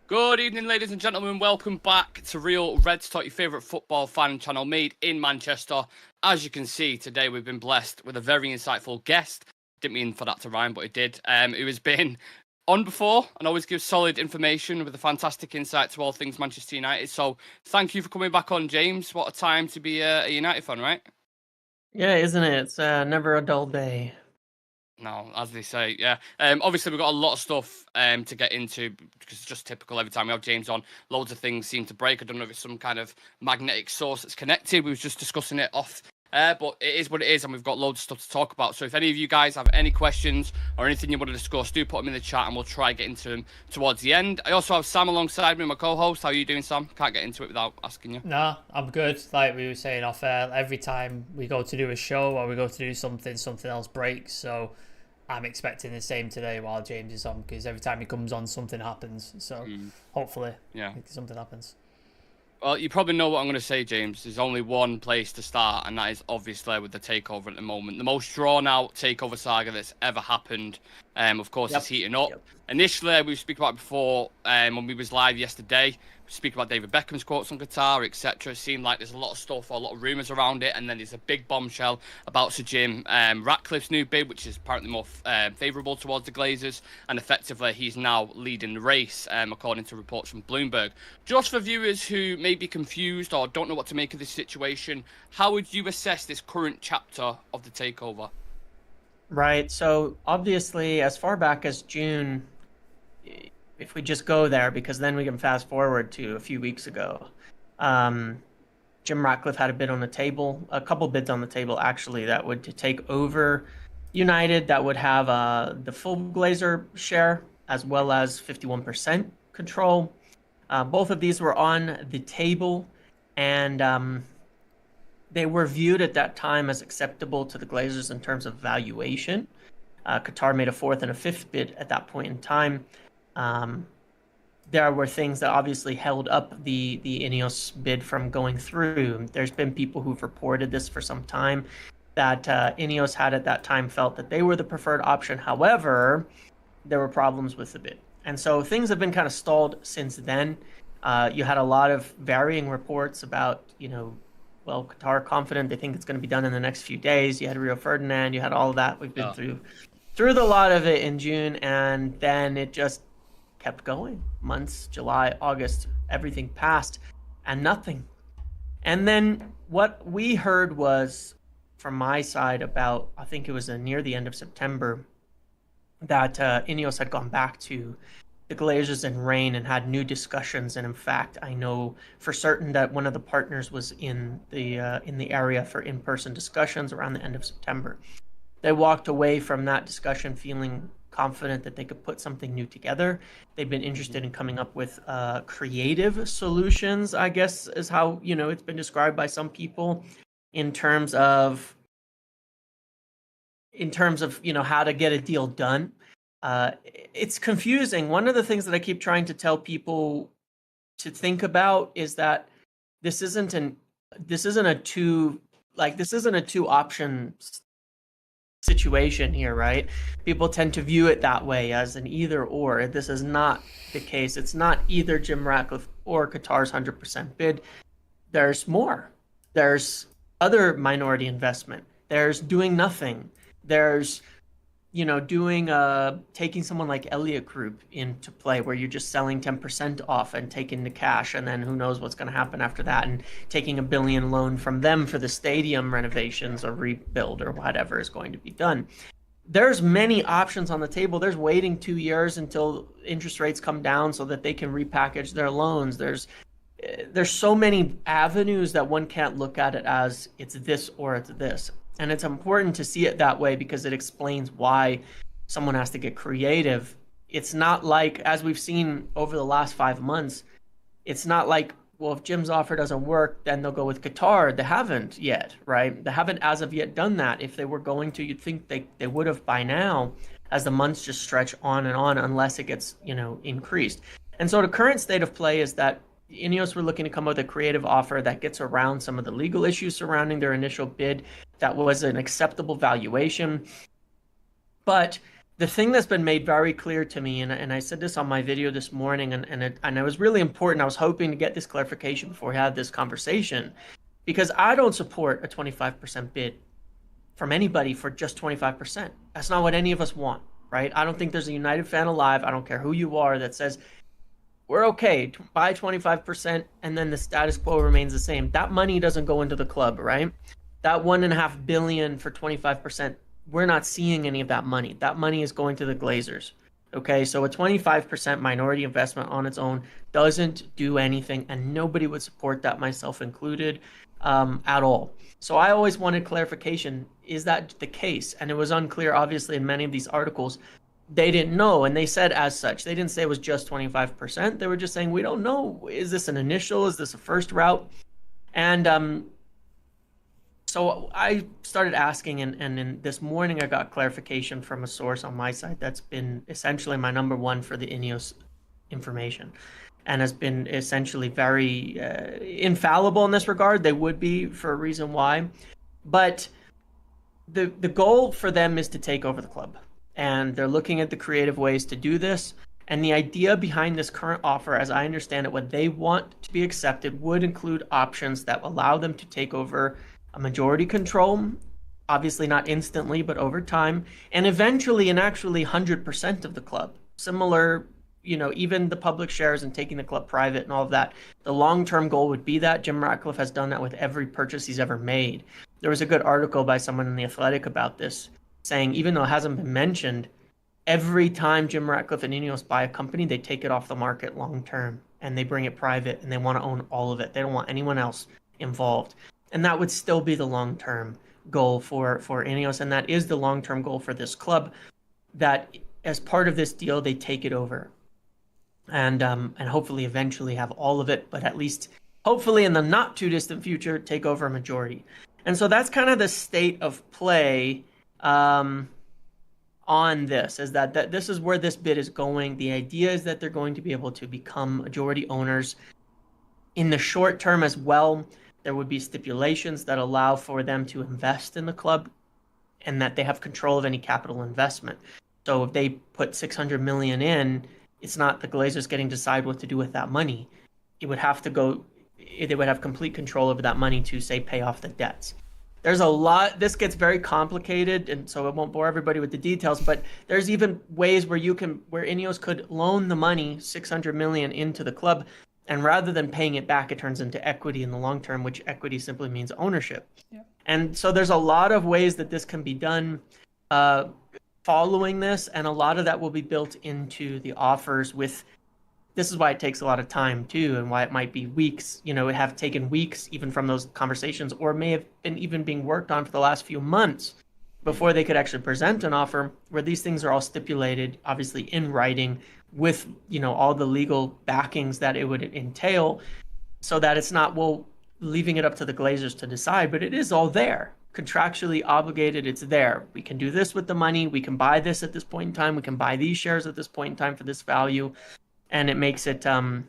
Good evening, ladies and gentlemen. Welcome back to Real Reds Talk, your favourite football fan channel made in Manchester. As you can see, today we've been blessed with a very insightful guest. Didn't mean for that to rhyme, but it did. Who has been on before and always gives solid information with a fantastic insight to all things Manchester United. So thank you for coming back on, James. What a time to be a United fan, right? Yeah, isn't it? It's never a dull day. No, as they say, yeah. Obviously, we've got a lot of stuff to get into because it's just typical. Every time we have James on, loads of things seem to break. I don't know if it's some kind of magnetic source that's connected. We was just discussing it off, but it is what it is, and we've got loads of stuff to talk about. So if any of you guys have any questions or anything you want to discuss, do put them in the chat, and we'll try get into them towards the end. I also have Sam alongside me, my co-host. How are you doing, Sam? Can't get into it without asking you. No, I'm good. Like we were saying off air, every time we go to do a show or we go to do something, something else breaks. So I'm expecting the same today while James is on, because every time he comes on, something happens. So hopefully, Yeah. something happens. Well, you probably know what I'm going to say, James. There's only one place to start, and that is obviously with the Takeover at the moment. The most drawn-out Takeover saga that's ever happened. Of course, it's heating up. Initially, we speak about it before when we was live yesterday. We speak about David Beckham's quotes on Qatar, etc. It seemed like there's a lot of stuff or a lot of rumours around it, and then there's a big bombshell about Sir Jim Ratcliffe's new bid, which is apparently more favourable towards the Glazers, and effectively he's now leading the race, according to reports from Bloomberg. Just for viewers who may be confused or don't know what to make of this situation, how would you assess this current chapter of the Takeover? Right. So obviously, as far back as June, if we just go there, because then we can fast forward to a few weeks ago. Jim Ratcliffe had a bid on the table, a couple bids on the table actually, that would take over United, that would have the full Glazer share as well as 51% control. Both of these were on the table, and they were viewed at that time as acceptable to the Glazers in terms of valuation. Qatar made a fourth and a fifth bid at that point in time. There were things that obviously held up the Ineos bid from going through. There's been people who've reported this for some time, that Ineos had at that time felt that they were the preferred option. However, there were problems with the bid. And so things have been kind of stalled since then. You had a lot of varying reports about, well, Qatar confident they think it's going to be done in the next few days. You had Rio Ferdinand, you had all of that. We've been through the lot of it in June, and then it just kept going. Months, July, August, everything passed, and nothing. And then what we heard was, from my side, about, I think it was near the end of September, that Ineos had gone back to the Glazers and Rain and had new discussions. And in fact, I know for certain that one of the partners was in the area for in-person discussions around the end of September. They walked away from that discussion feeling confident that they could put something new together. They've been interested in coming up with creative solutions, I guess, is how it's been described by some people, in terms of how to get a deal done. It's confusing. One of the things that I keep trying to tell people to think about is that this isn't a two option situation here, right? People tend to view it that way, as an either or. This is not the case. It's not either Jim Ratcliffe or Qatar's 100% bid. There's more. There's other minority investment. There's doing nothing. There's taking someone like Elliott Group into play, where you're just selling 10% off and taking the cash, and then who knows what's going to happen after that, and taking $1 billion loan from them for the stadium renovations or rebuild or whatever is going to be done. There's many options on the table. There's waiting 2 years until interest rates come down so that they can repackage their loans. There's so many avenues that one can't look at it as it's this or it's this. And it's important to see it that way, because it explains why someone has to get creative. It's not like, as we've seen over the last 5 months, it's not like, well, if Jim's offer doesn't work, then they'll go with Qatar. They haven't yet, right? They haven't as of yet done that. If they were going to, you'd think they would have by now, as the months just stretch on and on, unless it gets, increased. And so the current state of play is that Ineos were looking to come up with a creative offer that gets around some of the legal issues surrounding their initial bid. That was an acceptable valuation. But the thing that's been made very clear to me, and I said this on my video this morning, and it was really important. I was hoping to get this clarification before we had this conversation, because I don't support a 25% bid from anybody for just 25%. That's not what any of us want, right? I don't think there's a United fan alive, I don't care who you are, that says we're okay, buy 25% and then the status quo remains the same. That money doesn't go into the club, right? That $1.5 billion for 25%, we're not seeing any of that money. That money is going to the Glazers. Okay, so a 25% minority investment on its own doesn't do anything, and nobody would support that, myself included, at all. So I always wanted clarification. Is that the case? And it was unclear, obviously, in many of these articles. They didn't know, and they said as such. They didn't say it was just 25%. They were just saying, we don't know. Is this an initial? Is this a first route? And so I started asking, and in this morning I got clarification from a source on my side that's been essentially my number one for the Ineos information, and has been essentially very infallible in this regard. They would be, for a reason why. But the goal for them is to take over the club. And they're looking at the creative ways to do this. And the idea behind this current offer, as I understand it, what they want to be accepted would include options that allow them to take over a majority control, obviously not instantly, but over time, and eventually and actually 100% of the club. Similar, even the public shares and taking the club private and all of that. The long-term goal would be that. Jim Ratcliffe has done that with every purchase he's ever made. There was a good article by someone in The Athletic about this, saying even though it hasn't been mentioned, every time Jim Ratcliffe and Ineos buy a company, they take it off the market long term and they bring it private, and they want to own all of it. They don't want anyone else involved. And that would still be the long-term goal for Ineos, and that is the long-term goal for this club, that as part of this deal, they take it over. And hopefully eventually have all of it, but at least hopefully in the not too distant future, take over a majority. And so that's kind of the state of play on this, is that this is where this bid is going. The idea is that they're going to be able to become majority owners in the short term as well. There would be stipulations that allow for them to invest in the club, and that they have control of any capital investment. So if they put 600 million in, it's not the Glazers getting to decide what to do with that money. It would have to go, they would have complete control over that money to, say, pay off the debts. There's a lot, this gets very complicated, and so it won't bore everybody with the details, but there's even ways where where Ineos could loan the money, 600 million, into the club, and rather than paying it back, it turns into equity in the long term, which equity simply means ownership. Yeah. And so there's a lot of ways that this can be done following this, and a lot of that will be built into the offers. This is why it takes a lot of time too, and why it might be weeks, it have taken weeks even from those conversations, or may have been even being worked on for the last few months before they could actually present an offer, where these things are all stipulated, obviously in writing, with all the legal backings that it would entail, so that it's not leaving it up to the Glazers to decide, but it is all there, contractually obligated. It's there. We can do this with the money. We can buy this at this point in time. We can buy these shares at this point in time for this value. And it makes it, something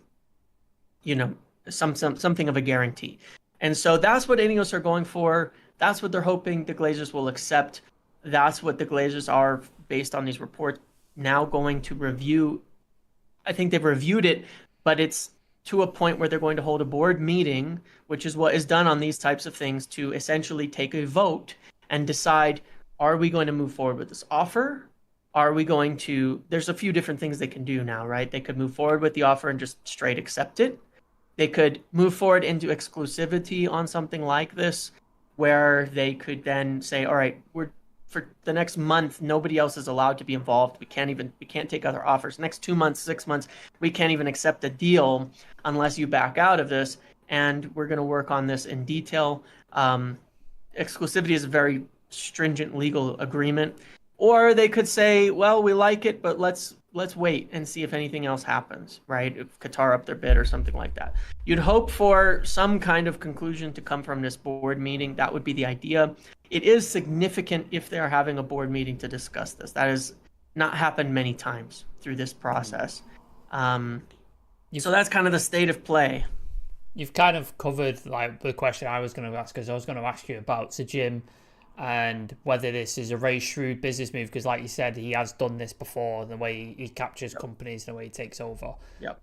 of a guarantee. And so that's what Ineos are going for. That's what they're hoping the Glazers will accept. That's what the Glazers are, based on these reports, now going to review. I think they've reviewed it, but it's to a point where they're going to hold a board meeting, which is what is done on these types of things, to essentially take a vote and decide, are we going to move forward with this offer? Are we going to, there's a few different things they can do now, right? They could move forward with the offer and just straight accept it. They could move forward into exclusivity on something like this, where they could then say, all right, for the next month, nobody else is allowed to be involved. We can't take other offers. Next 2 months, 6 months, we can't even accept a deal unless you back out of this. And we're going to work on this in detail. Exclusivity is a very stringent legal agreement. Or they could say, well, we like it, but let's wait and see if anything else happens, right? If Qatar up their bid or something like that. You'd hope for some kind of conclusion to come from this board meeting. That would be the idea. It is significant if they're having a board meeting to discuss this. That has not happened many times through this process. So that's kind of the state of play. You've kind of covered the question I was going to ask, because I was going to ask you about Sir Jim and whether this is a very shrewd business move, because like you said, he has done this before, the way he captures companies and the way he takes over.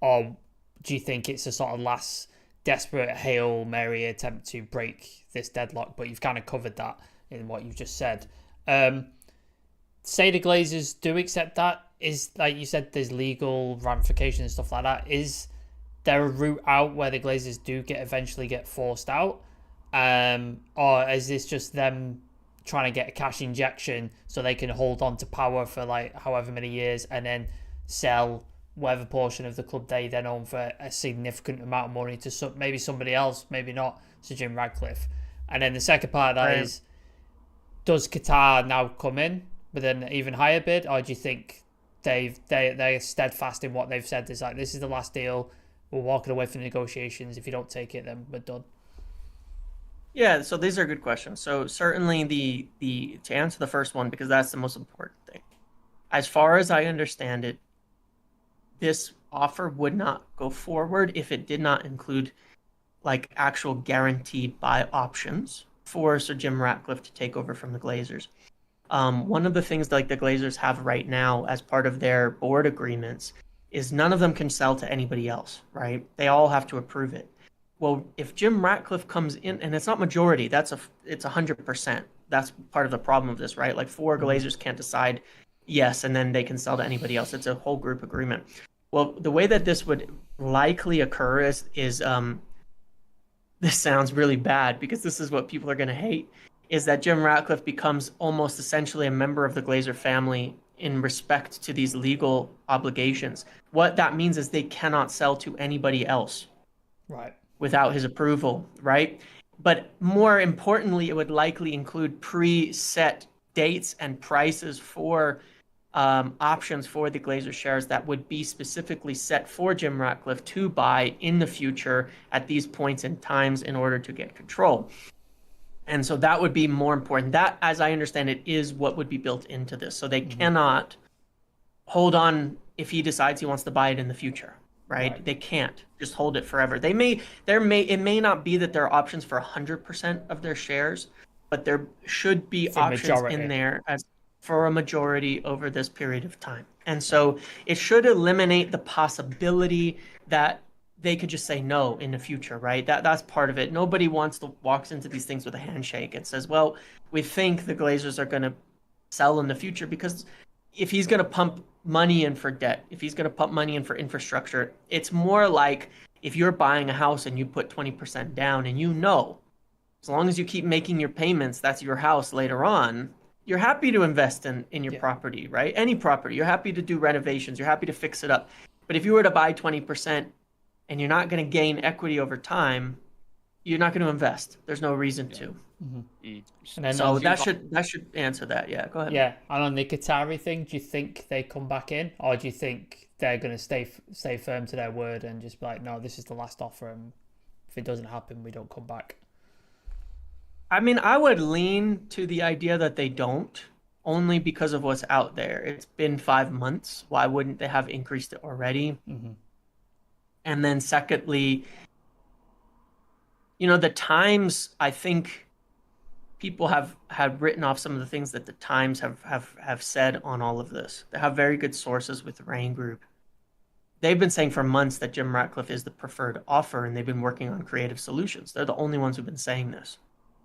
Or do you think it's a sort of last desperate Hail Mary attempt to break this deadlock? But you've kind of covered that in what you've just said. Say the Glazers do accept that, is, like you said, there's legal ramifications and stuff like that. Is there a route out where the Glazers do eventually get forced out? Or is this just them trying to get a cash injection so they can hold on to power for like however many years and then sell whatever portion of the club they then own for a significant amount of money to maybe somebody else, maybe not Sir Jim Ratcliffe? And then the second part of that is, does Qatar now come in with an even higher bid, or do you think they're steadfast in what they've said? It's like, this is the last deal, we're walking away from the negotiations. If you don't take it, then we're done. Yeah, so these are good questions. So certainly the to answer the first one, because that's the most important thing. As far as I understand it, this offer would not go forward if it did not include like actual guaranteed buy options for Sir Jim Ratcliffe to take over from the Glazers. One of the things like the Glazers have right now as part of their board agreements is none of them can sell to anybody else, right? They all have to approve it. Well, if Jim Ratcliffe comes in, and it's not majority, it's 100%. That's part of the problem of this, right? Like 4 Glazers can't decide yes, and then they can sell to anybody else. It's a whole group agreement. Well, the way that this would likely occur is this sounds really bad because this is what people are going to hate, is that Jim Ratcliffe becomes almost essentially a member of the Glazer family in respect to these legal obligations. What that means is they cannot sell to anybody else, right, without his approval, right? But more importantly, it would likely include preset dates and prices for options for the Glazer shares that would be specifically set for Jim Ratcliffe to buy in the future at these points in times in order to get control. And so that would be more important. That, as I understand it, is what would be built into this. So they cannot hold on if he decides he wants to buy it in the future, right? They can't just hold it forever. It may not be that there are options for 100% of their shares, but there should be options in there as for a majority over this period of time. And so it should eliminate the possibility that they could just say no in the future, right? That's part of it. Nobody walks into these things with a handshake and says, well, we think the Glazers are going to sell in the future, because if he's going to pump money in for debt, if he's going to pump money in for infrastructure, it's more like if you're buying a house and you put 20% down and you know, as long as you keep making your payments, that's your house later on, you're happy to invest in your property, right? Any property. You're happy to do renovations. You're happy to fix it up. But if you were to buy 20% and you're not going to gain equity over time, you're not going to invest. There's no reason to. And then so that should answer that. Yeah, go ahead. Yeah, and on the Qatari thing, do you think they come back in, or do you think they're going to stay firm to their word and just be like, no, this is the last offer, and if it doesn't happen, we don't come back? I mean, I would lean to the idea that they don't, only because of what's out there. It's been 5 months. Why wouldn't they have increased it already? And then secondly, the Times, I think people have written off some of the things that the Times have said on all of this. They have very good sources with the Rain Group. They've been saying for months that Jim Ratcliffe is the preferred offer, and they've been working on creative solutions. They're the only ones who've been saying this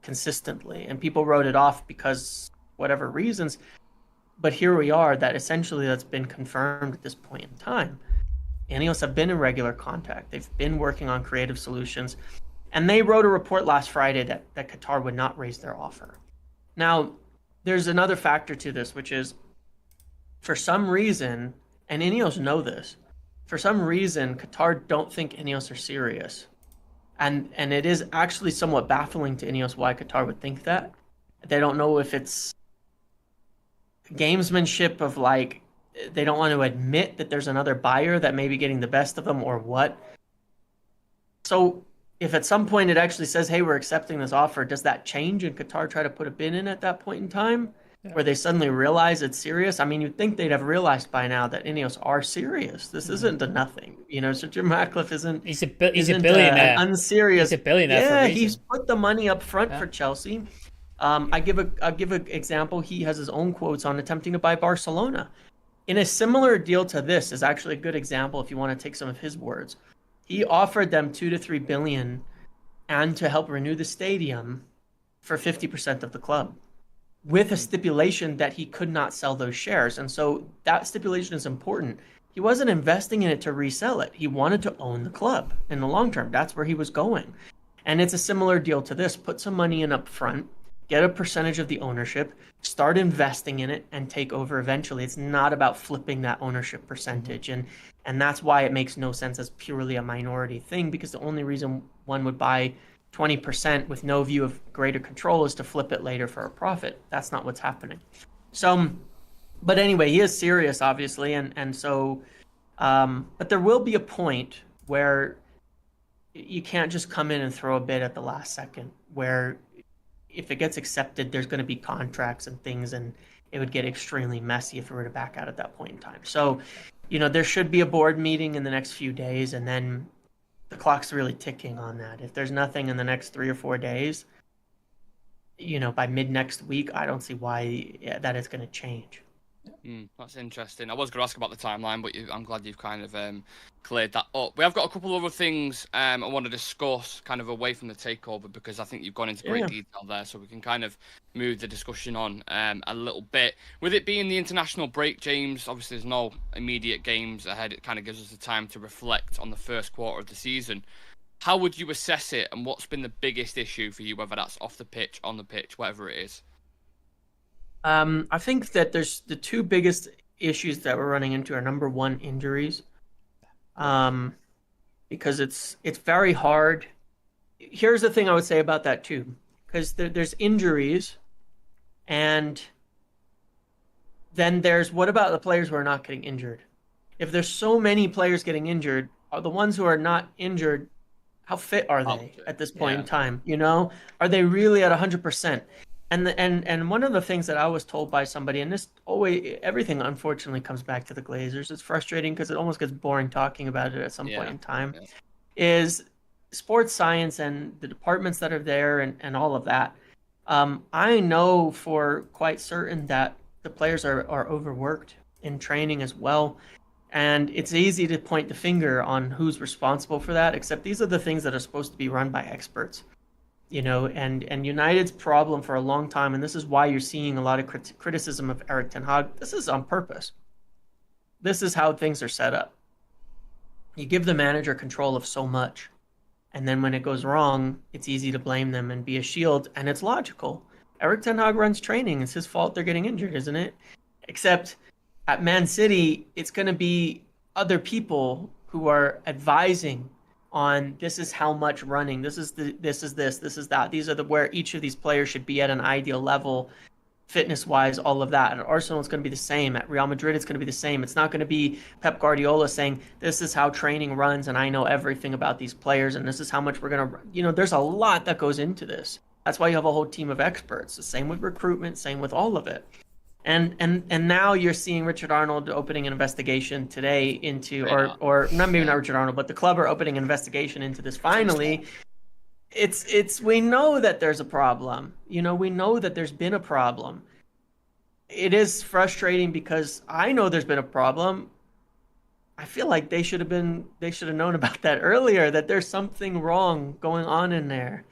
consistently, and people wrote it off because whatever reasons. But here we are, that essentially that's been confirmed at this point in time. Ineos have been in regular contact. They've been working on creative solutions. And they wrote a report last Friday that Qatar would not raise their offer. Now, there's another factor to this, which is, for some reason, and Ineos know this, for some reason, Qatar don't think Ineos are serious. And it is actually somewhat baffling to Ineos why Qatar would think that. They don't know if it's gamesmanship of like, they don't want to admit that there's another buyer that may be getting the best of them, or what. So if at some point it actually says, hey, we're accepting this offer, does that change and Qatar try to put a bid in at that point in time where they suddenly realize it's serious? I mean, you'd think they'd have realized by now that Ineos are serious. This isn't a nothing. So Jim Ratcliffe isn't. He's a billionaire. Unserious. He's a billionaire. Yeah, for a he's put the money up front for Chelsea. I'll give an example. He has his own quotes on attempting to buy Barcelona. In a similar deal to this is actually a good example if you want to take some of his words. He offered them 2 to 3 billion and to help renew the stadium for 50% of the club, with a stipulation that he could not sell those shares. And so that stipulation is important. He wasn't investing in it to resell it. He wanted to own the club in the long term. That's where he was going. And it's a similar deal to this. Put some money in up front, get a percentage of the ownership, start investing in it, and take over eventually. It's not about flipping that ownership percentage. And that's why it makes no sense as purely a minority thing, because the only reason one would buy 20% with no view of greater control is to flip it later for a profit. That's not what's happening. So, but anyway, he is serious, obviously. And so, but there will be a point where you can't just come in and throw a bid at the last second, where if it gets accepted, there's going to be contracts and things, and it would get extremely messy if we were to back out at that point in time. So, there should be a board meeting in the next few days, and then the clock's really ticking on that. If there's nothing in the next 3 or 4 days, by mid next week, I don't see why that is going to change. That's interesting. I was going to ask about the timeline, but I'm glad you've kind of cleared that up. We have got a couple of other things I want to discuss kind of away from the takeover, because I think you've gone into great detail there, so we can kind of move the discussion on a little bit. With it being the international break, James, obviously there's no immediate games ahead. It kind of gives us the time to reflect on the first quarter of the season. How would you assess it, and what's been the biggest issue for you, whether that's off the pitch, on the pitch, whatever it is? I think that there's the two biggest issues that we're running into are, number one, injuries. Because it's very hard. Here's the thing I would say about that too, because there's injuries, and then there's, what about the players who are not getting injured? If there's so many players getting injured, are the ones who are not injured, how fit are they at this point in time? Are they really at 100%? And one of the things that I was told by somebody, and this always, everything unfortunately comes back to the Glazers. It's frustrating because it almost gets boring talking about it at some point in time. Is sports science and the departments that are there and all of that. I know for quite certain that the players are overworked in training as well. And it's easy to point the finger on who's responsible for that, except these are the things that are supposed to be run by experts. And United's problem for a long time, and this is why you're seeing a lot of criticism of Erik ten Hag, this is on purpose. This is how things are set up. You give the manager control of so much, and then when it goes wrong, it's easy to blame them and be a shield, and it's logical. Erik ten Hag runs training. It's his fault they're getting injured, isn't it? Except at Man City, it's going to be other people who are advising on, this is how much running, this is that. These are where each of these players should be at an ideal level, fitness-wise, all of that. At Arsenal, it's going to be the same. At Real Madrid, it's going to be the same. It's not going to be Pep Guardiola saying, this is how training runs, and I know everything about these players, and this is how much we're going to... there's a lot that goes into this. That's why you have a whole team of experts. The same with recruitment, same with all of it. And now you're seeing Richard Arnold opening an investigation today into, or not, maybe not Richard Arnold, but the club are opening an investigation into this. Finally, we know that there's a problem. We know that there's been a problem. It is frustrating because I know there's been a problem. I feel like they should have known about that earlier, that there's something wrong going on in there.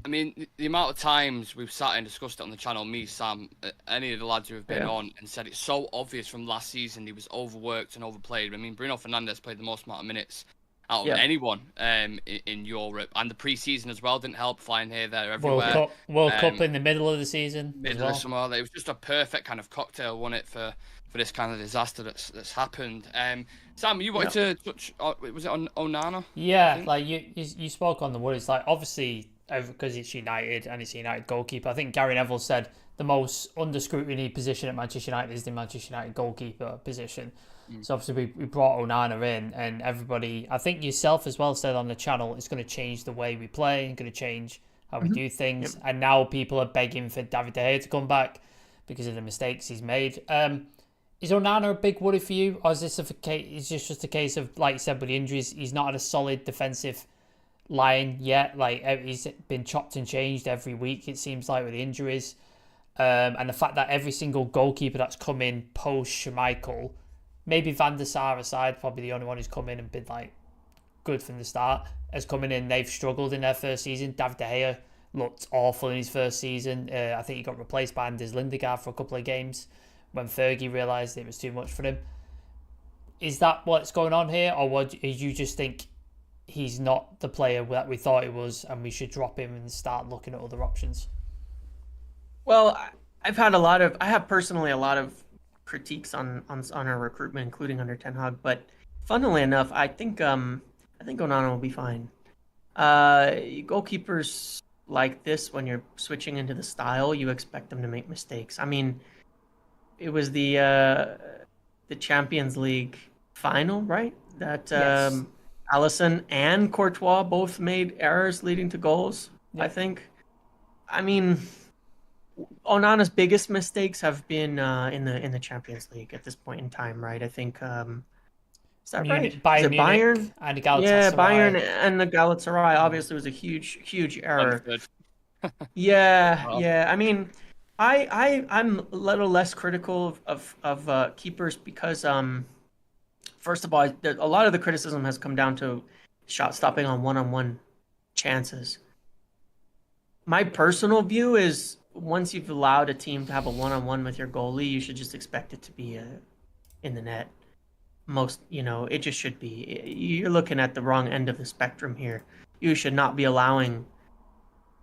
I mean, the amount of times we've sat and discussed it on the channel, me, Sam, any of the lads who have been on, and said it's so obvious from last season he was overworked and overplayed. I mean, Bruno Fernandes played the most amount of minutes out of anyone in Europe, and the pre-season as well didn't help, flying here, there, everywhere. World Cup in the middle of the season. Middle of summer. It was just a perfect kind of cocktail, wasn't it, for this kind of disaster that's happened. Sam, you wanted to touch, was it on Onana? Yeah, like you spoke on the words, like obviously, because it's United and it's a United goalkeeper. I think Gary Neville said the most under scrutiny position at Manchester United is the Manchester United goalkeeper position. So obviously we brought Onana in, and everybody, I think yourself as well, said on the channel, it's going to change the way we play and going to change how we do things. And now people are begging for David De Gea to come back because of the mistakes he's made. Is Onana a big worry for you, or is this just a case of, like you said, with the injuries, he's not at a solid defensive line yet. Like he's been chopped and changed every week, it seems like, with the injuries. And the fact that every single goalkeeper that's come in post Schmeichel, maybe Van der Sar aside, probably the only one who's come in and been like good from the start, has come in and they've struggled in their first season. David De Gea looked awful in his first season. I think he got replaced by Anders Lindegaard for a couple of games when Fergie realised it was too much for him. Is that what's going on here, or what? You just think he's not the player that we thought he was, and we should drop him and start looking at other options? Well, I have personally a lot of critiques on our recruitment, including under Ten Hag. But funnily enough, I think Onana will be fine. Goalkeepers like this, when you're switching into the style, you expect them to make mistakes. I mean, it was the Champions League final, right? That Yes. Alisson and Courtois both made errors leading to goals. Yep. I think. I mean, Onana's biggest mistakes have been in the Champions League at this point in time, right? I think is that right? Is it Bayern and Galatasaray? Yeah, Bayern and the Galatasaray obviously was a huge error. Yeah. I mean, I'm a little less critical of keepers because first of all, a lot of the criticism has come down to shot stopping on one-on-one chances. My personal view is, once you've allowed a team to have a one-on-one with your goalie, you should just expect it to be in the net. It just should be. You're looking at the wrong end of the spectrum here. You should not be allowing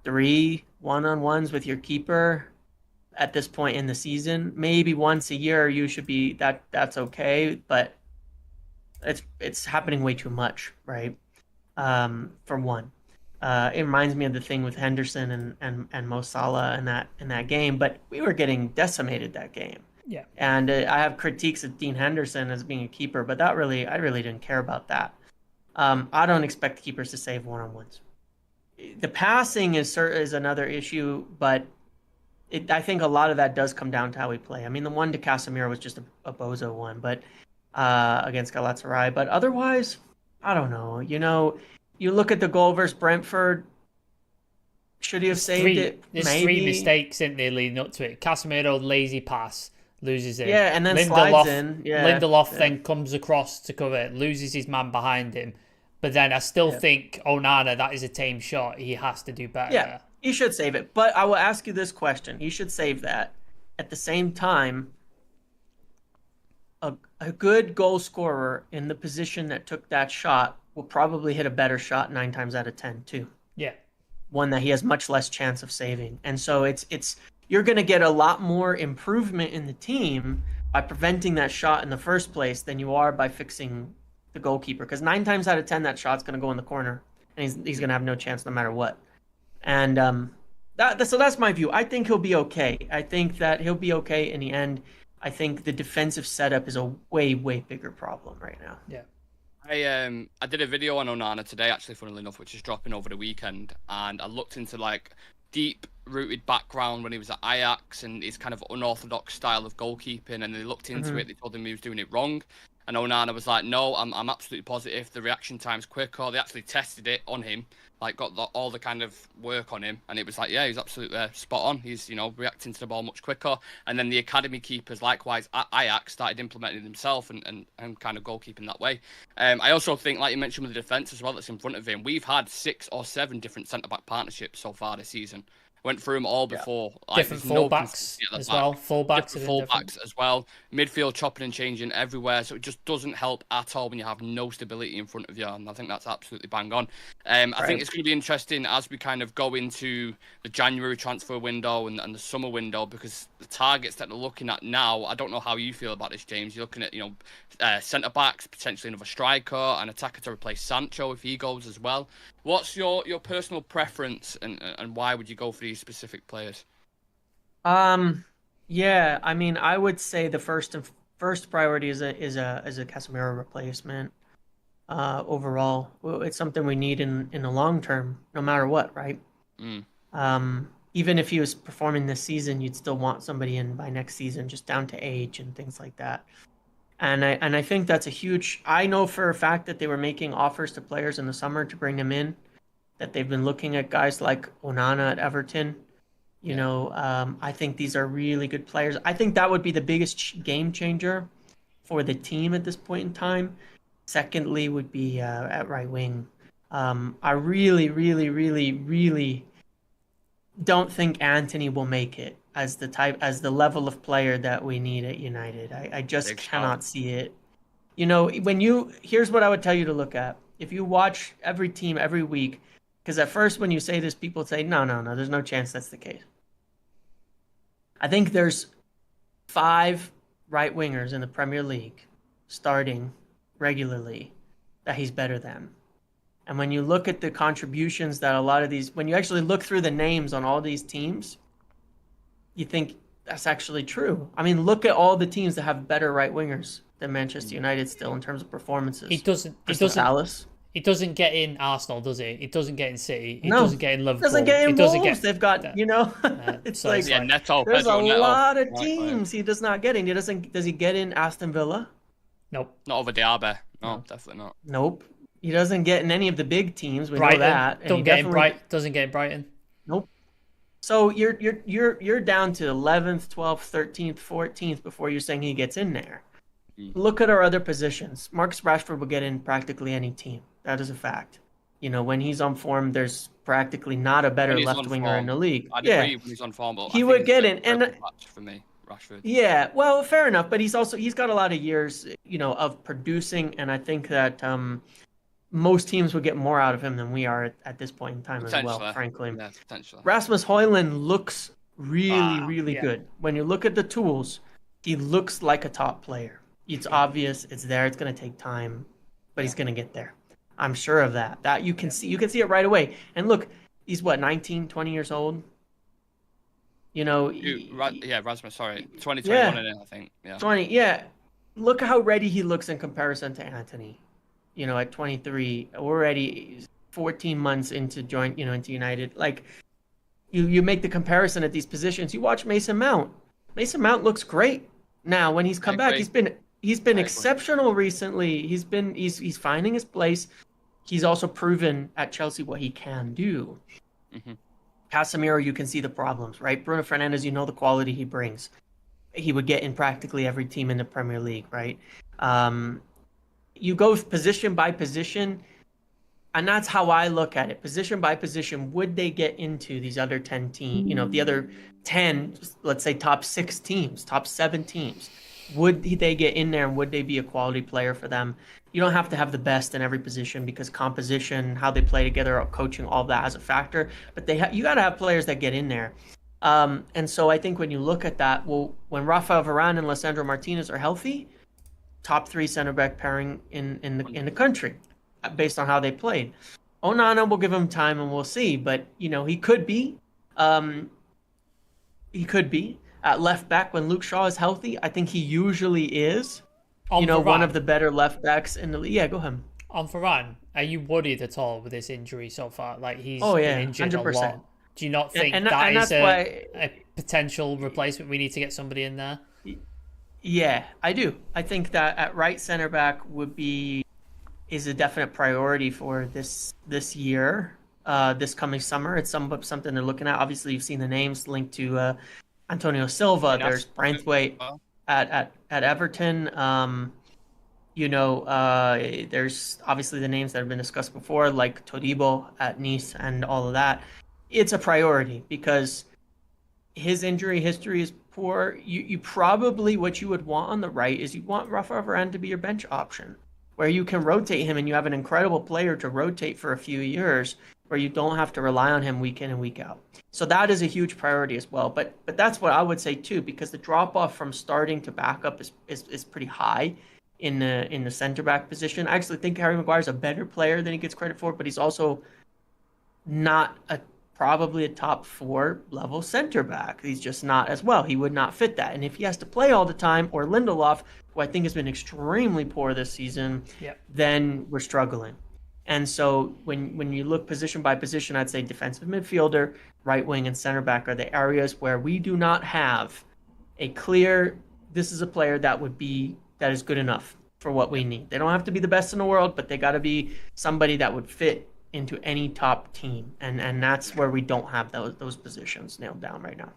3 one-on-ones with your keeper at this point in the season. Maybe once a year you should be that's okay, but it's happening way too much, right? For one. It reminds me of the thing with Henderson and Mo Salah in that game, but we were getting decimated that game. Yeah. And I have critiques of Dean Henderson as being a keeper, but I really didn't care about that. I don't expect keepers to save one-on-ones. The passing is another issue, but I think a lot of that does come down to how we play. I mean, the one to Casemiro was just a bozo one, but against Galatasaray. But otherwise, I don't know. You look at the goal versus Brentford. Should he have saved it? There's Maybe. 3 mistakes in there leading up to it. Casemiro, lazy pass, loses it. Yeah, and then slides in. Yeah, Lindelof then comes across to cover it, loses his man behind him. But then I still think Onana, that is a tame shot. He has to do better. Yeah, he should save it. But I will ask you this question. He should save that. At the same time, a good goal scorer in the position that took that shot will probably hit a better shot 9 times out of 10 too. Yeah. One that he has much less chance of saving. And so it's you're going to get a lot more improvement in the team by preventing that shot in the first place than you are by fixing the goalkeeper. Because 9 times out of 10, that shot's going to go in the corner, and he's going to have no chance no matter what. And so that's my view. I think he'll be okay. I think that he'll be okay in the end. I think the defensive setup is a way bigger problem right now. Yeah. I did a video on Onana today, actually, funnily enough, which is dropping over the weekend, and I looked into deep-rooted background when he was at Ajax and his kind of unorthodox style of goalkeeping, and they looked into it. They told him he was doing it wrong, and Onana was like, "No, I'm absolutely positive. The reaction time's quicker." They actually tested it on him, like got all the kind of work on him, and it was like, yeah, he's absolutely spot on. He's reacting to the ball much quicker. And then the academy keepers, likewise at Ajax, started implementing himself and kind of goalkeeping that way. I also think, like you mentioned with the defence as well, that's in front of him. We've had 6 or 7 different centre back partnerships so far this season. Went through them all before. Like, different fullbacks as well. Fullbacks as well. Midfield chopping and changing everywhere. So it just doesn't help at all when you have no stability in front of you. And I think that's absolutely bang on. I think it's going to be interesting as we kind of go into the January transfer window and the summer window, because the targets that they're looking at now, I don't know how you feel about this, James. You're looking at, centre backs, potentially another striker, an attacker to replace Sancho if he goes as well. What's your personal preference, and why would you go for these specific players? Yeah, I mean, I would say the first priority is a Casemiro replacement. Overall, it's something we need in the long term, no matter what, right? Even if he was performing this season, you'd still want somebody in by next season, just down to age and things like that. And I think that's a huge. I know for a fact that they were making offers to players in the summer to bring them in. that they've been looking at guys like Onana at Everton. You know, I think these are really good players. I think that would be the biggest game changer for the team at this point in time. Secondly would be at right wing. I really, really, really, really don't think Antony will make it as the level of player that we need at United. I just cannot see it. You know, here's what I would tell you to look at. If you watch every team every week, because at first when you say this, people say, no, there's no chance that's the case. I think there's 5 right wingers in the Premier League starting regularly that he's better than. And when you look at the contributions that a lot of these, when you actually look through the names on all these teams, you think that's actually true. I mean, look at all the teams that have better right wingers than Manchester United still in terms of performances. He doesn't get in Arsenal, does he? He doesn't get in City. He doesn't get in Liverpool. He doesn't get in Wolves. They've got, you know, it's so like Neto, there's Pedro, a lot of teams he does not get in. Does he get in Aston Villa? Nope. Not over Diaby. No, definitely not. Nope. He doesn't get in any of the big teams. We Brighton, know that. Doesn't get in Brighton. Nope. So you're down to 11th, 12th, 13th, 14th before you're saying he gets in there. Look at our other positions. Marcus Rashford will get in practically any team. That is a fact. You know, when he's on form, there's practically not a better left winger in the league. I'd agree when he's on form, but he would get in. And for me, Rashford. Yeah, well, fair enough. But he's got a lot of years, you know, of producing, and I think that most teams would get more out of him than we are at this point in time as well, frankly. Yeah, potentially. Rasmus Højlund looks really good. When you look at the tools, he looks like a top player. It's obvious. It's there. It's going to take time, but he's going to get there. I'm sure of that. That you can see it right away. And look, he's 19, 20 years old. You know, Rasmus, 2021 in it, I think. Yeah. 20, yeah. Look how ready he looks in comparison to Antony. You know, at 23, already 14 months into into United. Like, you make the comparison at these positions. You watch Mason Mount. Mason Mount looks great now. When he's come back, he's been exceptional recently. He's finding his place. He's also proven at Chelsea what he can do. Mm-hmm. Casemiro, you can see the problems, right? Bruno Fernandes, you know the quality he brings. He would get in practically every team in the Premier League, right? You go position by position, and that's how I look at it. Position by position, would they get into these other 10 teams? You know, the other 10, let's say top 6 teams, top 7 teams. Would they get in there, and would they be a quality player for them? You don't have to have the best in every position, because composition, how they play together, coaching, all that has a factor. But you got to have players that get in there. And so I think when you look at that, well, when Rafael Varane and Lisandro Martinez are healthy, top 3 center back pairing in the country, based on how they played. Onana will give him time, and we'll see. But you know, he could be at left back when Luke Shaw is healthy. I think he usually is. One of the better left backs in the league. Yeah, go ahead. On Varane, are you worried at all with this injury so far? Like, he's been injured 100%. A lot. Do you not think that is a potential replacement? We need to get somebody in there. Yeah, I do. I think that at right center back is a definite priority for this year, this coming summer. It's something they're looking at. Obviously, you've seen the names linked to Antonio Silva. There's Braithwaite at Everton. There's obviously the names that have been discussed before, like Todibo at Nice and all of that. It's a priority because his injury history is poor. You probably, what you would want on the right is you want Rafael Varane to be your bench option, where you can rotate him and you have an incredible player to rotate for a few years, where you don't have to rely on him week in and week out. So that is a huge priority as well. But that's what I would say too, because the drop off from starting to backup is pretty high in the center back position. I actually think Harry Maguire is a better player than he gets credit for, but he's also not probably a top 4 level center back. He's just not as well. He would not fit that. And if he has to play all the time, or Lindelof, who I think has been extremely poor this season, then we're struggling. And so when you look position by position, I'd say defensive midfielder, right wing, and center back are the areas where we do not have a clear, this is a player that is good enough for what we need. They don't have to be the best in the world, but they got to be somebody that would fit into any top team, and that's where we don't have those positions nailed down right now.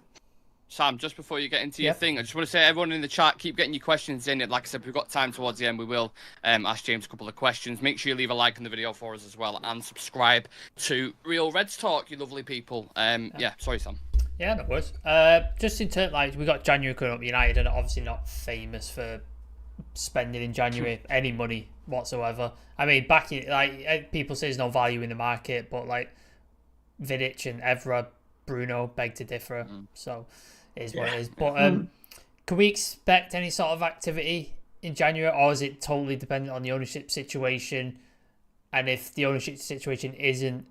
Sam, just before you get into your thing, I just want to say, everyone in the chat, keep getting your questions in. Like I said, we've got time towards the end. We will ask James a couple of questions. Make sure you leave a like on the video for us as well, and subscribe to Real Reds Talk, you lovely people. Yeah, sorry, Sam. Yeah, no worries. Just in terms, like, we got January coming up. United are obviously not famous for spending in January any money whatsoever. I mean, back in, like, people say there's no value in the market, but like Vidic and Evra, Bruno beg to differ. So it is what it is. But can we expect any sort of activity in January, or is it totally dependent on the ownership situation? And if the ownership situation isn't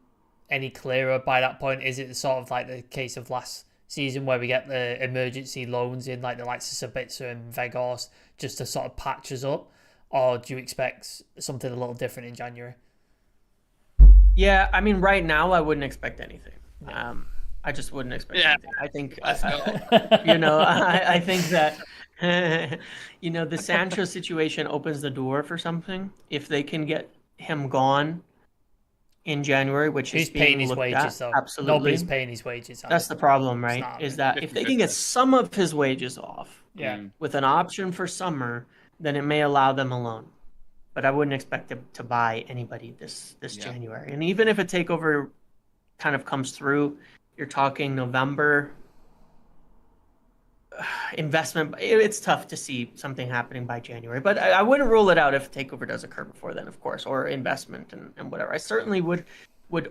any clearer by that point, is it sort of like the case of last season where we get the emergency loans in, like the likes of Sabitzer and Vegas, just to sort of patch us up? Or do you expect something a little different in January? Yeah, I mean, right now I wouldn't expect anything. I just wouldn't expect anything. I think, I think that, the Sancho situation opens the door for something. If they can get him gone in January, which is paying his looked wages, at, though. absolutely. Nobody's paying his wages. That's the problem, right? Is that if they can get some of his wages off, with an option for summer, then it may allow them a loan. But I wouldn't expect them to buy anybody this January. And even if a takeover kind of comes through, you're talking November investment. It's tough to see something happening by January, but I wouldn't rule it out if takeover does occur before then, of course, or investment and whatever. I certainly would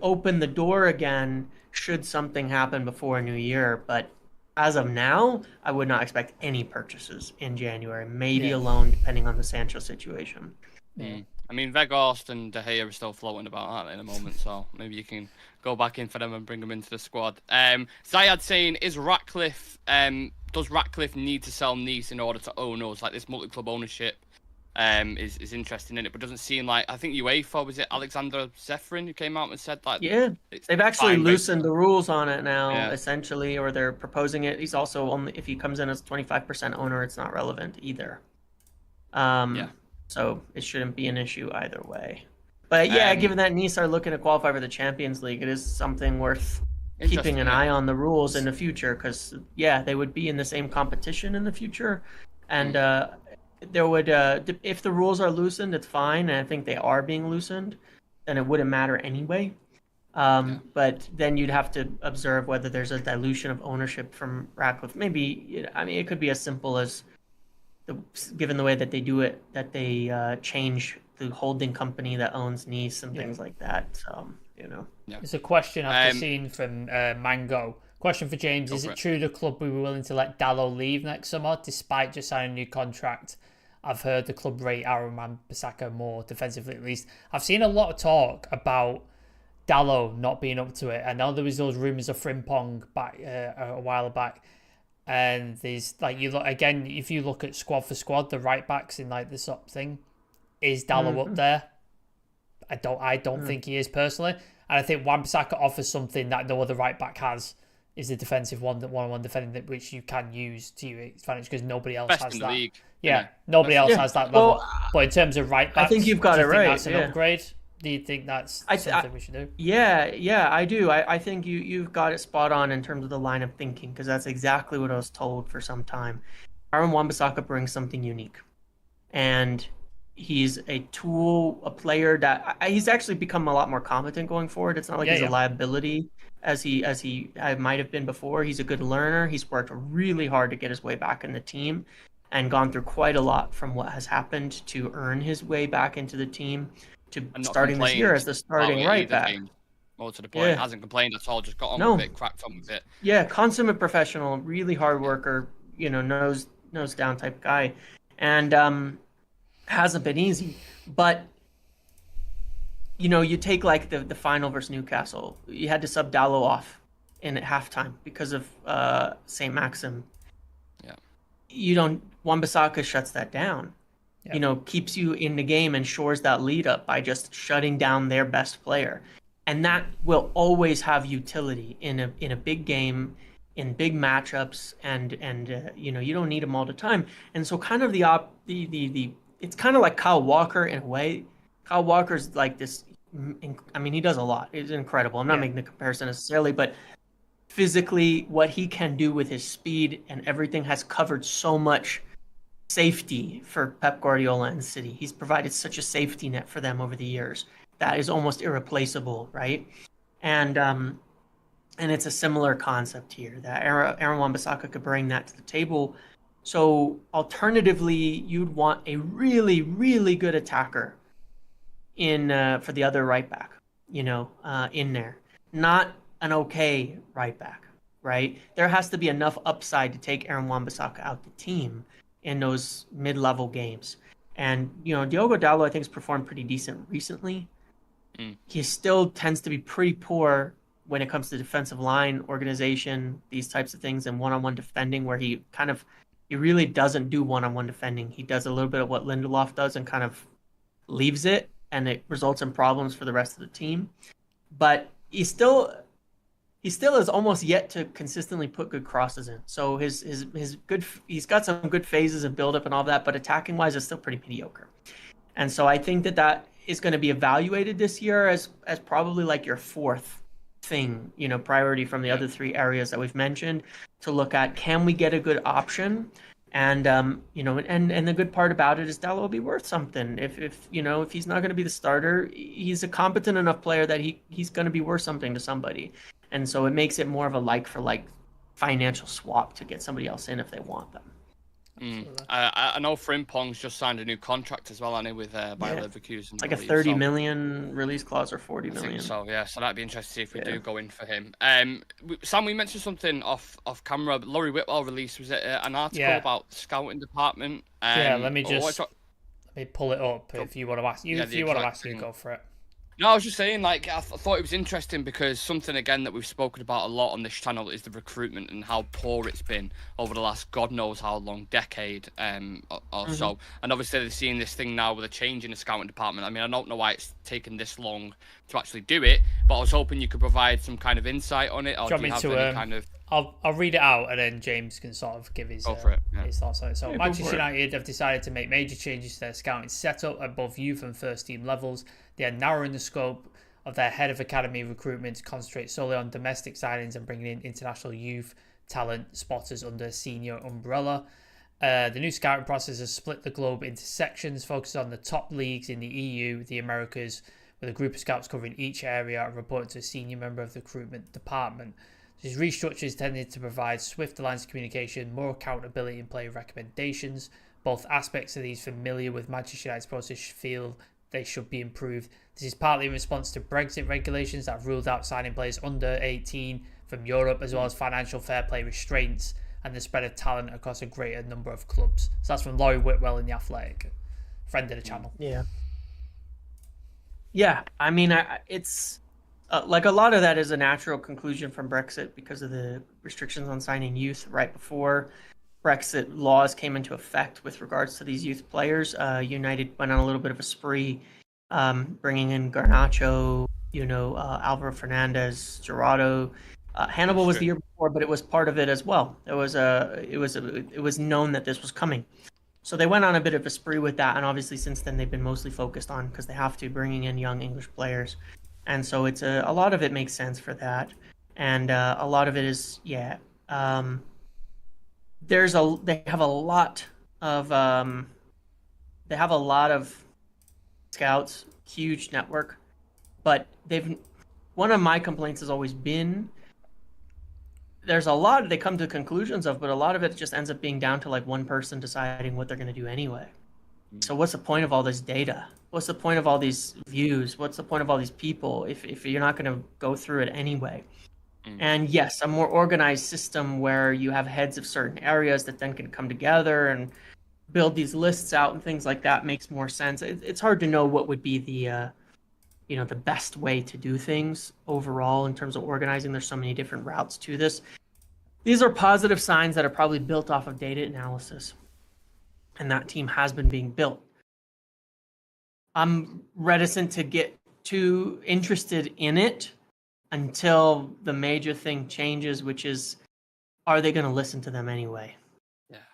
open the door again should something happen before New Year, but as of now, I would not expect any purchases in January, maybe a loan depending on the Sancho situation. I mean, Vegas and De Gea are still floating about, aren't they, in a moment? So maybe you can go back in for them and bring them into the squad. Zayad saying, does Ratcliffe need to sell Nice in order to own us? Like, this multi-club ownership is interesting in it, but doesn't seem like, I think UEFA, was it Alexander Zefrin who came out and said that? Yeah, they've actually loosened the rules on it now, essentially, or they're proposing it. He's also only, if he comes in as 25% owner, it's not relevant either. So it shouldn't be an issue either way. But given that Nice are looking to qualify for the Champions League, it is something worth keeping an eye on the rules in the future, because they would be in the same competition in the future, and there would if the rules are loosened, it's fine, and I think they are being loosened, then it wouldn't matter anyway. But then you'd have to observe whether there's a dilution of ownership from Ratcliffe. Maybe, I mean, it could be as simple as, given the way that they do it, that they change the holding company that owns Nice and things like that. So, There's a question I've just seen from Mango. Question for James: is it true the club will be willing to let Dalot leave next summer despite just signing a new contract? I've heard the club rate Aaron Wan-Bissaka more defensively, at least. I've seen a lot of talk about Dalot not being up to it. I know there was those rumours of Frimpong back a while back. And there's, like, you look again, if you look at squad for squad, the right backs in like this up thing, is Dalot up there? I don't think he is personally, and I think Wan-Bissaka offers something that no other right back has, is the defensive one-on-one defending, that which you can use to your advantage because nobody else Best has in that. The league. Nobody else has that level. But in terms of right backs, I think you've got it right. That's an upgrade. Do you think that's something we should do? Yeah, I do. I think you've got it spot on in terms of the line of thinking, because that's exactly what I was told for some time. Aaron Wan-Bissaka brings something unique, and he's a tool, a player that he's actually become a lot more competent going forward. It's not like he's a liability as he might have been before. He's a good learner. He's worked really hard to get his way back in the team and gone through quite a lot from what has happened to earn his way back into the team, to starting this year as the starting right back. More to the point, hasn't complained at all, just got on with it, cracked on with it. Yeah, consummate professional, really hard worker, nose down type guy. And hasn't been easy. But, you take like the final versus Newcastle, you had to sub Dalot off in at halftime because of St. Maxim. Yeah. Wan-Bissaka shuts that down. Keeps you in the game and shores that lead up by just shutting down their best player. And that will always have utility in a big game, in big matchups, and you don't need him all the time. And so kind of it's kind of like Kyle Walker in a way. Kyle Walker's like this I mean, he does a lot. It's incredible. I'm not Yeah. making the comparison necessarily, but physically, what he can do with his speed and everything has covered so much safety for Pep Guardiola and City. He's provided such a safety net for them over the years that is almost irreplaceable, right? And it's a similar concept here that Aaron Wan-Bissaka could bring that to the table. So alternatively, you'd want a really, really good attacker in for the other right back, in there, not an okay right back, right? There has to be enough upside to take Aaron Wan-Bissaka out the team in those mid-level games. And Diogo Dalot, I think, has performed pretty decent recently. He still tends to be pretty poor when it comes to defensive line organization, these types of things, and one-on-one defending, where he really doesn't do one-on-one defending. He does a little bit of what Lindelof does and kind of leaves it, and it results in problems for the rest of the team. But he still is almost yet to consistently put good crosses in. So his good, he's got some good phases of build-up and all that, but attacking-wise, it's still pretty mediocre. And so I think that is going to be evaluated this year as probably like your fourth thing, priority from the other three areas that we've mentioned, to look at, can we get a good option? And and the good part about it is Dalot will be worth something. If he's not going to be the starter, he's a competent enough player that he's going to be worth something to somebody. And so it makes it more of a like for like financial swap to get somebody else in if they want them. I know Frimpong's just signed a new contract as well, hasn't he, with Bayer Leverkusen. It's like a 30 million release clause or 40 million. I think so, yeah. So that'd be interesting to see if we do go in for him. Sam, we mentioned something off camera. Laurie Whitwell released, was it an article about the scouting department? Let me pull it up if you want to ask. If you want to ask, you go for it. No, I was just saying, I thought it was interesting because something, again, that we've spoken about a lot on this channel is the recruitment and how poor it's been over the last God knows how long decade or so. And obviously they're seeing this thing now with a change in the scouting department. I mean, I don't know why it's taken this long to actually do it, but I was hoping you could provide some kind of insight on it. Or do you have any kind of... I'll read it out and then James can sort of give his thoughts on it. So Manchester United have decided to make major changes to their scouting setup at both youth and first team levels. They are narrowing the scope of their head of academy recruitment to concentrate solely on domestic signings and bringing in international youth talent spotters under senior umbrella. The new scouting process has split the globe into sections, focused on the top leagues in the EU, the Americas, with a group of scouts covering each area and reporting to a senior member of the recruitment department. This restructure is intended to provide swifter lines of communication, more accountability in player recommendations. Both aspects of these familiar with Manchester United's process feel they should be improved. This is partly in response to Brexit regulations that have ruled out signing players under 18 from Europe, as well as financial fair play restraints and the spread of talent across a greater number of clubs. So that's from Laurie Whitwell in The Athletic, friend of the channel. Yeah. I mean, it's like a lot of that is a natural conclusion from Brexit because of the restrictions on signing youth right before Brexit laws came into effect with regards to these youth players. United went on a little bit of a spree, bringing in Garnacho, Alvaro Fernandez, Gerardo. Hannibal was the year before, but it was part of it as well. It was known that this was coming. So they went on a bit of a spree with that, and obviously since then they've been mostly focused on, because they have to, bringing in young English players. And so it's a lot of it makes sense for that. And a lot of it is, they have a lot of scouts, huge network, but one of my complaints has always been there's a lot they come to conclusions of, but a lot of it just ends up being down to like one person deciding what they're going to do anyway. So what's the point of all this data? What's the point of all these views? What's the point of all these people if you're not going to go through it anyway? And yes, a more organized system where you have heads of certain areas that then can come together and build these lists out and things like that makes more sense. It's hard to know what would be the best way to do things overall in terms of organizing. There's so many different routes to this. These are positive signs that are probably built off of data analysis. And that team has been being built. I'm reticent to get too interested in it until the major thing changes, which is, are they going to listen to them anyway?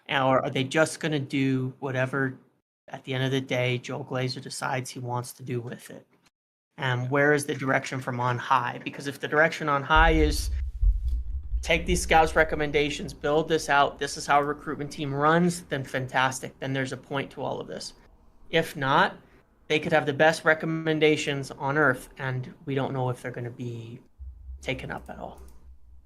Or are they just going to do whatever, at the end of the day, Joel Glazer decides he wants to do with it? and where is the direction from on high? Because if the direction on high is take these scouts' recommendations, build this out, this is how a recruitment team runs, then fantastic. Then there's a point to all of this. If not, they could have the best recommendations on earth, and we don't know if they're going to be taken up at all.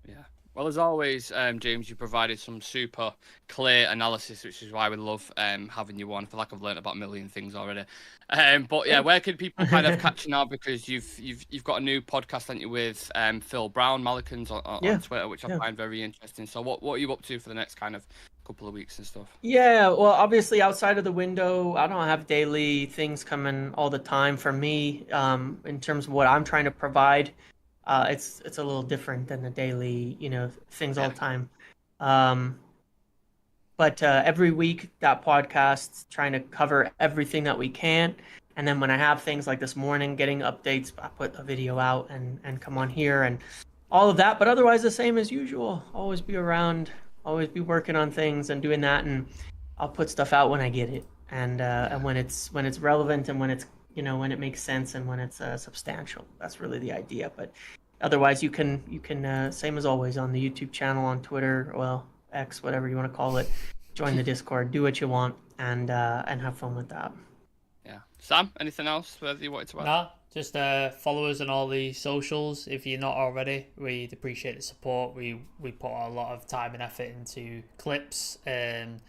Yeah. Well, as always, James, you provided some super clear analysis, which is why we love having you on. I feel like I've learned about a million things already. But yeah, where can people kind of catch you now? Because you've got a new podcast, haven't you, with Phil Brown, Malikins on Twitter, which I find very interesting. So what are you up to for the next kind of couple of weeks and stuff? Yeah, well, obviously outside of the window, I don't have daily things coming all the time for me. In terms of what I'm trying to provide, it's a little different than the daily, things all the time. But every week, that podcast's trying to cover everything that we can. And then when I have things like this morning, getting updates, I put a video out and come on here and all of that. But otherwise, the same as usual. Always be around, always be working on things and doing that. And I'll put stuff out when I get it, and when it's relevant, and when it's when it makes sense, and when it's substantial. That's really the idea. But otherwise, you can same as always on the YouTube channel, on Twitter, well, X, whatever you want to call it. Join the Discord, do what you want, and have fun with that. Yeah, Sam, anything else that you wanted to add? Nah, just follow us on all the socials if you're not already. We'd appreciate the support. We put a lot of time and effort into clips and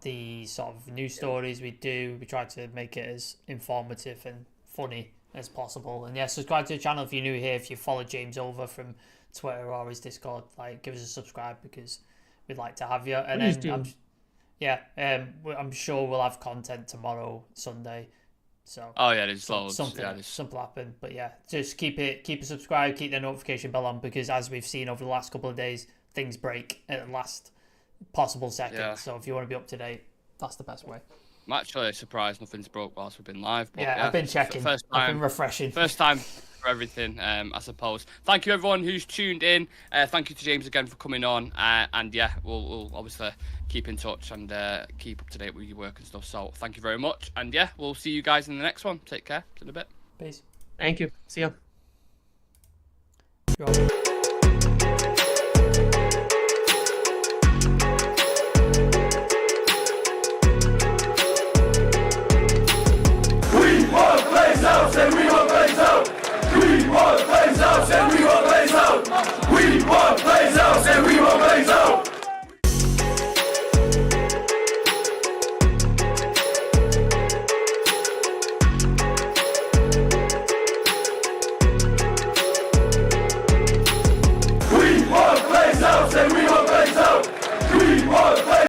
the sort of news stories we do. We try to make it as informative and funny as possible. And yeah, subscribe to the channel if you're new here. If you follow James over from Twitter or his Discord, give us a subscribe, because we'd like to have you. And then I'm sure we'll have content tomorrow, Sunday. So there's loads. Something will happen. But yeah, just keep it subscribed, keep the notification bell on, because as we've seen over the last couple of days, things break at the last possible second. Yeah. So if you want to be up to date, that's the best way. I'm actually surprised nothing's broke whilst we've been live. But I've been checking. I've been refreshing. First time for everything, I suppose. Thank you everyone who's tuned in. Thank you to James again for coming on. And yeah, we'll obviously keep in touch and keep up to date with your work and stuff. So thank you very much. And yeah, we'll see you guys in the next one. Take care. In a bit. Peace. Thank you. See you.